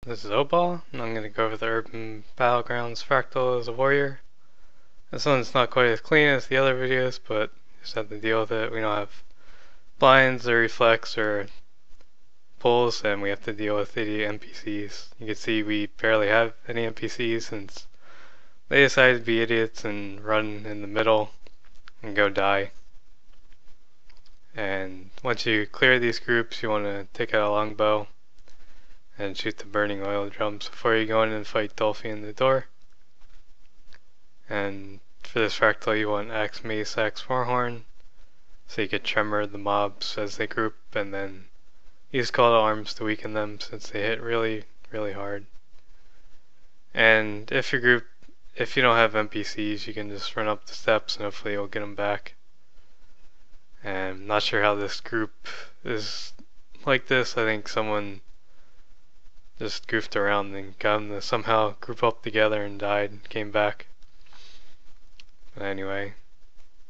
This is Opal, and I'm going to go over the Urban Battlegrounds Fractal as a warrior. This one's not quite as clean as the other videos, but just have to deal with it. We don't have blinds or reflex or pulls, and we have to deal with idiot NPCs. You can see we barely have any NPCs since they decided to be idiots and run in the middle and go die. And once you clear these groups, you want to take out a longbow and shoot the burning oil drums before you go in and fight Dolphy in the door. And for this fractal you want axe, mace, axe, warhorn, so you could tremor the mobs as they group, and then use call to arms to weaken them since they hit really hard. And if you don't have NPCs, you can just run up the steps and hopefully you'll get them back. And I'm not sure how this group is like this. I think someone just goofed around and got them to somehow group up together and died and came back. But anyway,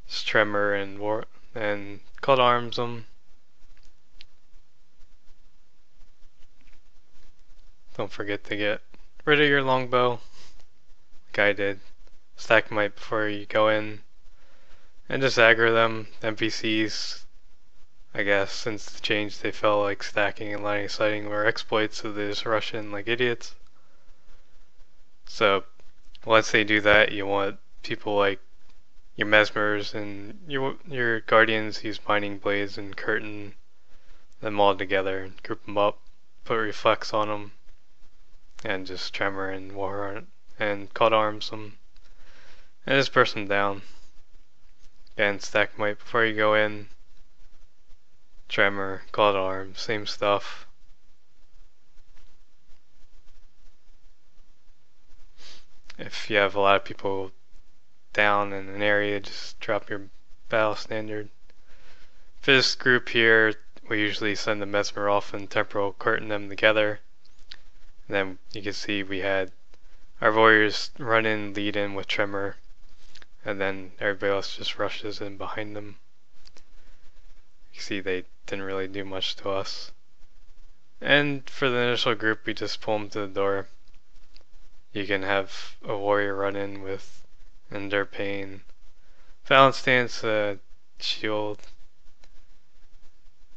just tremor and call to arms them. Don't forget to get rid of your longbow, like I did. Stack might before you go in, and just aggro them. NPCs, I guess, since the change, they felt like stacking and line of sighting were exploits, so they just rush in like idiots. So once they do that, you want people like your mesmers and your guardians use mining blades and curtain them all together and group them up, put reflex on them, and just tremor and warhorn and call to arms them, and just burst them down. Again, stack might before you go in. Tremor, call to arms, same stuff. If you have a lot of people down in an area, just drop your battle standard. For this group here, we usually send the mesmer off and temporal curtain them together. And then you can see we had our warriors run in, lead in with tremor, and then everybody else just rushes in behind them. You see they didn't really do much to us. And for the initial group, we just pull them to the door. You can have a warrior run in with endure pain, balance stance, shield.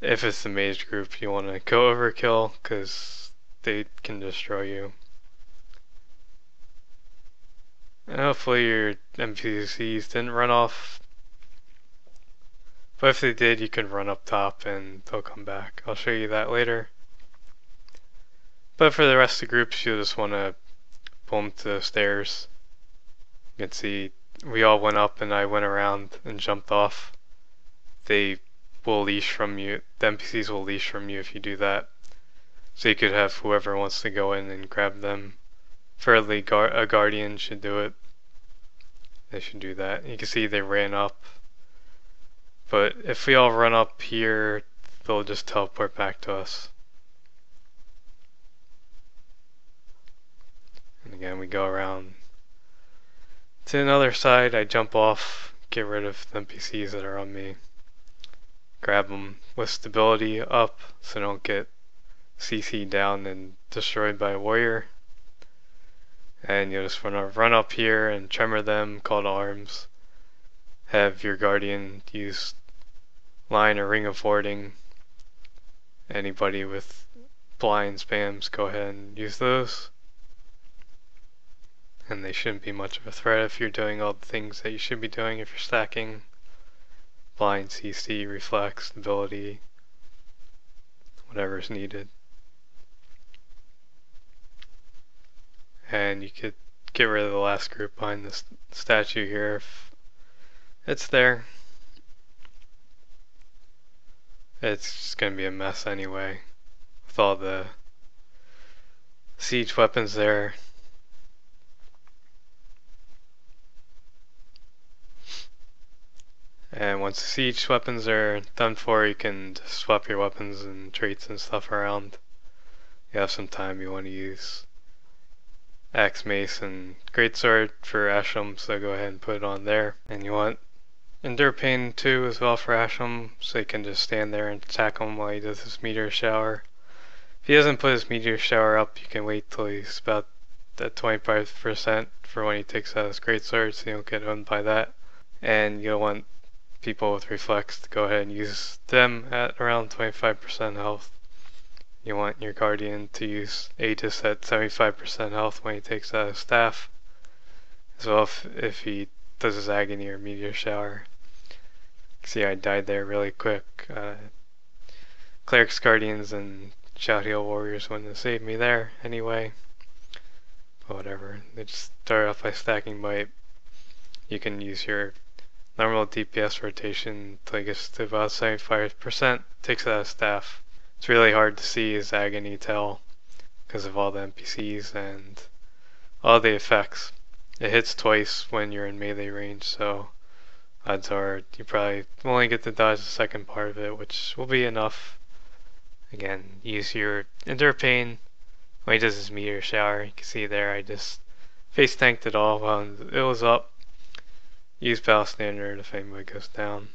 If it's the mage group, you want to go overkill because they can destroy you. And hopefully your NPCs didn't run off. But if they did, you can run up top and they'll come back. I'll show you that later. But for the rest of the groups, you'll just want to pull them to the stairs. You can see we all went up and I went around and jumped off. They will leash from you. The NPCs will leash from you if you do that. So you could have whoever wants to go in and grab them. Preferably a guardian should do it. They should do that. You can see they ran up. But if we all run up here, they'll just teleport back to us. And again, we go around to another side. I jump off, get rid of the NPCs that are on me. Grab them with stability up so they don't get CC down and destroyed by a warrior. And you'll just want to run up here and tremor them, call to arms. Have your guardian use line or ring of warding. Anybody with blind spams, go ahead and use those. And they shouldn't be much of a threat if you're doing all the things that you should be doing if you're stacking. Blind, CC, reflex, stability, whatever is needed. And you could get rid of the last group behind this statue here if it's there. It's just going to be a mess anyway with all the siege weapons there. And once the siege weapons are done for, you can just swap your weapons and traits and stuff around. You have some time, you want to use axe, mace, and greatsword for Asham, so go ahead and put it on there. And you want endure pain too as well for Asham, so you can just stand there and attack him while he does his meteor shower. If he doesn't put his meteor shower up, you can wait till he's about at 25% for when he takes out his great sword, so you don't get owned by that. And you'll want people with reflex to go ahead and use them at around 25% health. You want your guardian to use Aegis at 75% health when he takes out his staff, as well if he does his agony or meteor shower. See, I died there really quick. Clerics, Guardians, and Shout Heal Warriors wouldn't have saved me there anyway. But whatever. They just start off by stacking Might. You can use your normal DPS rotation till it gets to about 75%. Takes out a staff. It's really hard to see his agony tell because of all the NPCs and all the effects. It hits twice when you're in melee range, so odds are you probably only get to dodge the second part of it, which will be enough. Again, use your Endure Pain when he does his meteor shower. You can see there I just face tanked it all while it was up. Use Battle Standard if anybody goes down.